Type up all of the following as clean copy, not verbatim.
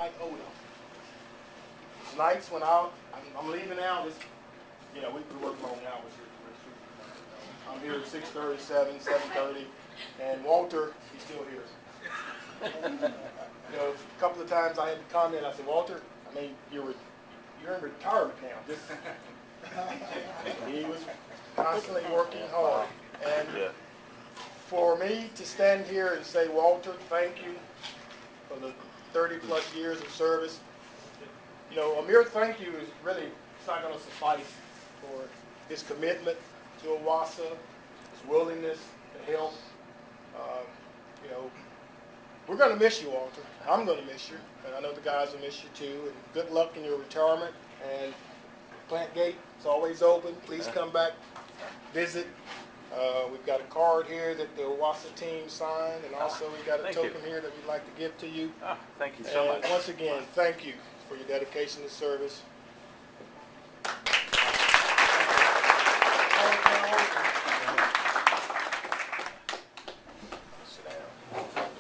I owe them. It's nights when I'm leaving out. It's, you know, we work long hours here. I'm here at 6:30, 7:30, and Walter, he's still here. You know, a couple of times I had to comment. I said, Walter, I mean, you're in retirement now. Just he was constantly working hard, and for me to stand here and say, Walter, thank you for the 30+ years of service. You know, a mere thank you is really, it's not going to suffice for his commitment to OWASA, his willingness to help. You know, we're going to miss you, Walter. I'm going to miss you, and I know the guys will miss you too. And good luck in your retirement. And Plant Gate is always open. Please come back, visit. We've got a card here that the OWASA team signed, and also we've got a token here that we'd like to give to you. Oh, thank you so much. Once again, thank you for your dedication to service.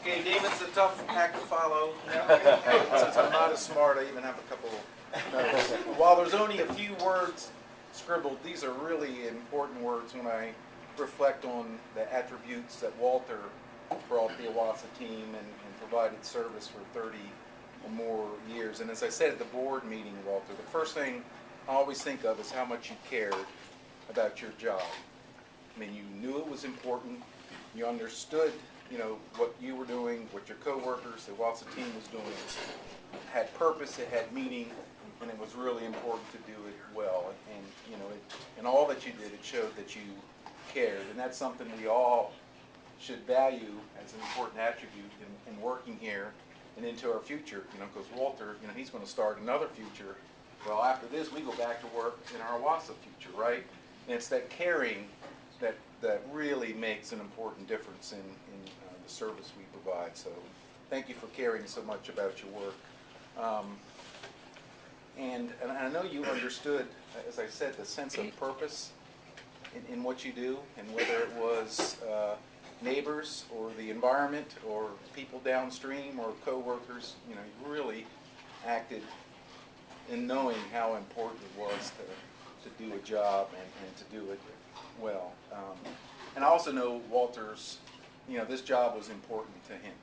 Okay, David's a tough act to follow. Since I'm not as smart, I even have a couple notes. While there's only a few words scribbled, these are really important words when I reflect on the attributes that Walter brought the OWASA team and provided service for 30 or more years. And as I said at the board meeting, Walter, the first thing I always think of is how much you cared about your job. I mean, you knew it was important. You understood, you know, what you were doing, what your coworkers, the OWASA team was doing. It had purpose, it had meaning, and it was really important to do it well. And you know, in all that you did, it showed that you cared, and that's something we all should value as an important attribute in working here and into our future. You know, because Walter, you know, he's going to start another future. Well, after this, we go back to work in our OWASA future, right? And it's that caring that really makes an important difference in the service we provide. So thank you for caring so much about your work. And I know you understood, as I said, the sense of purpose in what you do, and whether it was neighbors or the environment or people downstream or co-workers, you know, you really acted in knowing how important it was to do a job and to do it well. And I also know Walter's, you know, this job was important to him.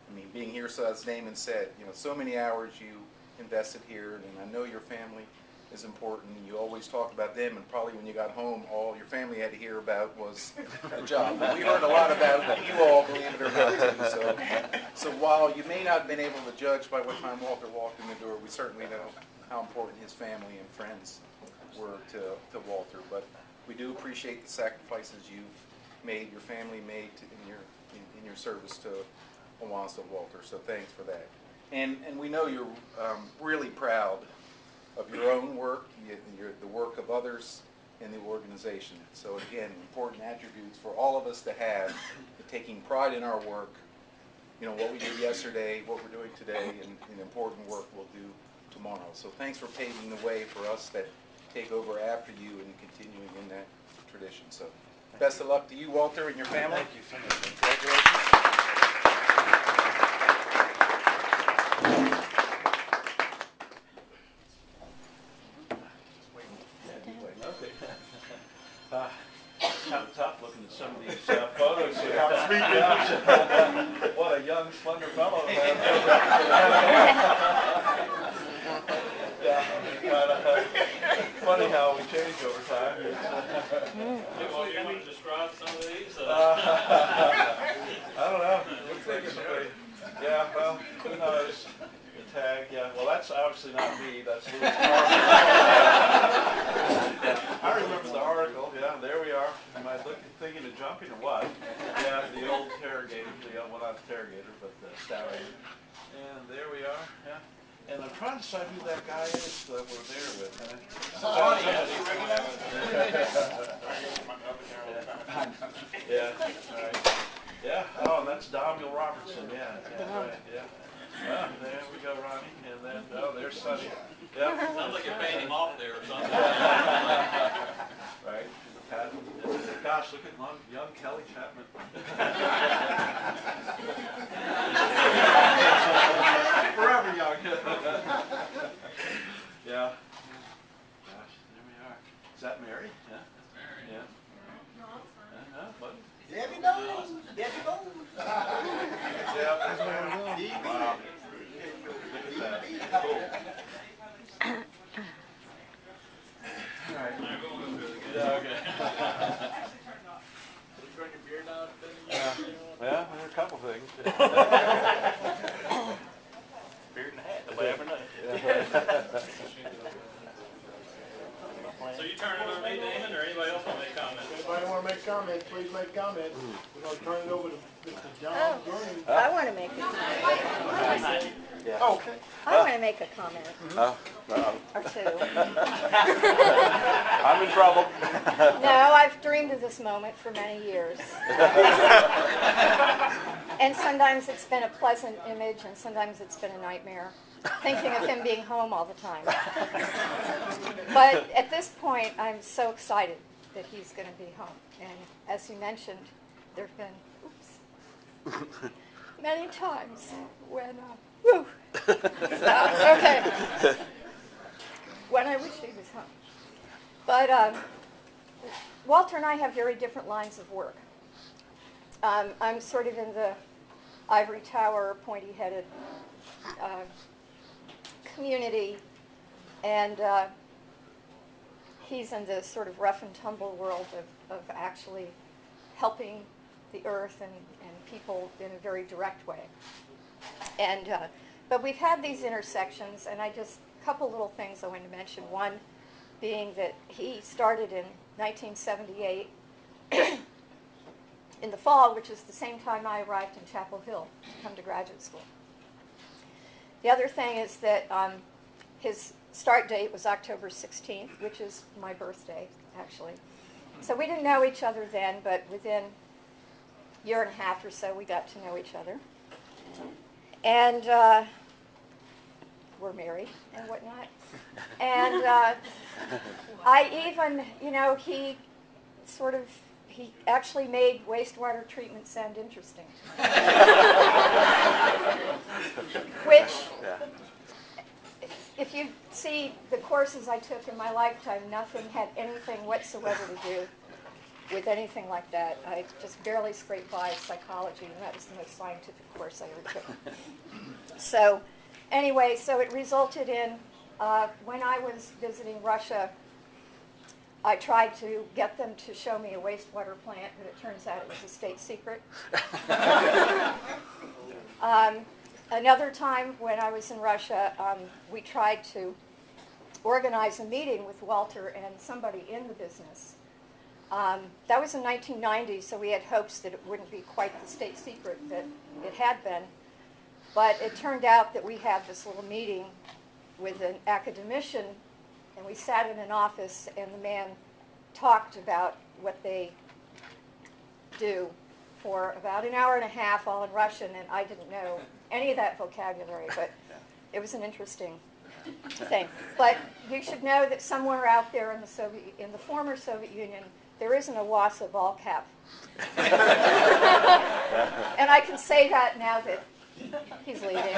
I mean, being here, so as Damon said, you know, so many hours you invested here, and I know your family is important. You always talk about them, and probably when you got home, all your family had to hear about was the job. But we heard a lot about you all, believe it or not, too. So while you may not have been able to judge by what time Walter walked in the door, we certainly know how important his family and friends were to Walter. But we do appreciate the sacrifices you've made, your family made in your service to OWASA, Walter. So thanks for that. And we know you're really proud of your own work, the work of others in the organization. So again, important attributes for all of us to have, taking pride in our work, you know, what we did yesterday, what we're doing today, and important work we'll do tomorrow. So thanks for paving the way for us that take over after you and continuing in that tradition. So best of luck to you, Walter, and your family. Thank you so much. Congratulations. Kind of tough looking at some of these photos here. What a young, slender fellow. Funny how we change over time. Well, you want to describe some of these? I don't know. Looks like somebody. Yeah, well, who knows? The tag, yeah. Well, that's obviously not me. That's Louis Carter. I remember the article. Yeah, there we are. Am I thinking of jumping or what? Yeah, the old interrogator, well, not interrogator, but the stallion. And there we are. Yeah. And I'm trying to decide who that guy is that we're there with. Yeah, all right. Yeah, oh, and that's Daniel Robertson. Yeah, right, yeah. Well, there we go, Ronnie. And then, oh, there's Sonny. Yeah. Sounds like you paid him off there or something. Right. Gosh, look at young Kelly Chapman. Yeah. Gosh, there we are. Is that Mary? Yeah. Yeah. What? Debbie knows. Debbie knows. Yeah. Wow. Look at that. Cool. All right. Yeah, okay. You bring your beer down, Yeah, there are a couple things. Beard and a hat, nobody ever knows. So you turn it on me, Damon, or anybody else want to make comments? Anybody want to make comments, please make comments. We're going to turn it over to Mr. John Green. I want to make a comment. Okay. I want to make a comment or two. I'm in trouble. No, I've dreamed of this moment for many years. And sometimes it's been a pleasant image, and sometimes it's been a nightmare, thinking of him being home all the time. But at this point, I'm so excited that he's going to be home. And as you mentioned, there have been many times when, okay, when I wish he was home. But Walter and I have very different lines of work. I'm sort of in the ivory tower, pointy-headed community, and he's in the sort of rough and tumble world of actually helping the earth and people in a very direct way. And but we've had these intersections, and a couple little things I wanted to mention. One being that he started in 1978 in the fall, which is the same time I arrived in Chapel Hill to come to graduate school. The other thing is that his start date was October 16th, which is my birthday, actually. So we didn't know each other then, but within a year and a half or so, we got to know each other. And we're married and whatnot. And I even, he actually made wastewater treatment sound interesting. Which, if you see the courses I took in my lifetime, nothing had anything whatsoever to do with anything like that. I just barely scraped by psychology, and that was the most scientific course I ever took. So anyway, so it resulted in, when I was visiting Russia, I tried to get them to show me a wastewater plant, but it turns out it was a state secret. Another time when I was in Russia, we tried to organize a meeting with Walter and somebody in the business. That was in 1990, so we had hopes that it wouldn't be quite the state secret that it had been. But it turned out that we had this little meeting with an academician, and we sat in an office, and the man talked about what they do for about an hour and a half, all in Russian, and I didn't know any of that vocabulary, but it was an interesting thing. But you should know that somewhere out there in the former Soviet Union, there is an Owasso ball cap. And I can say that now that he's leaving.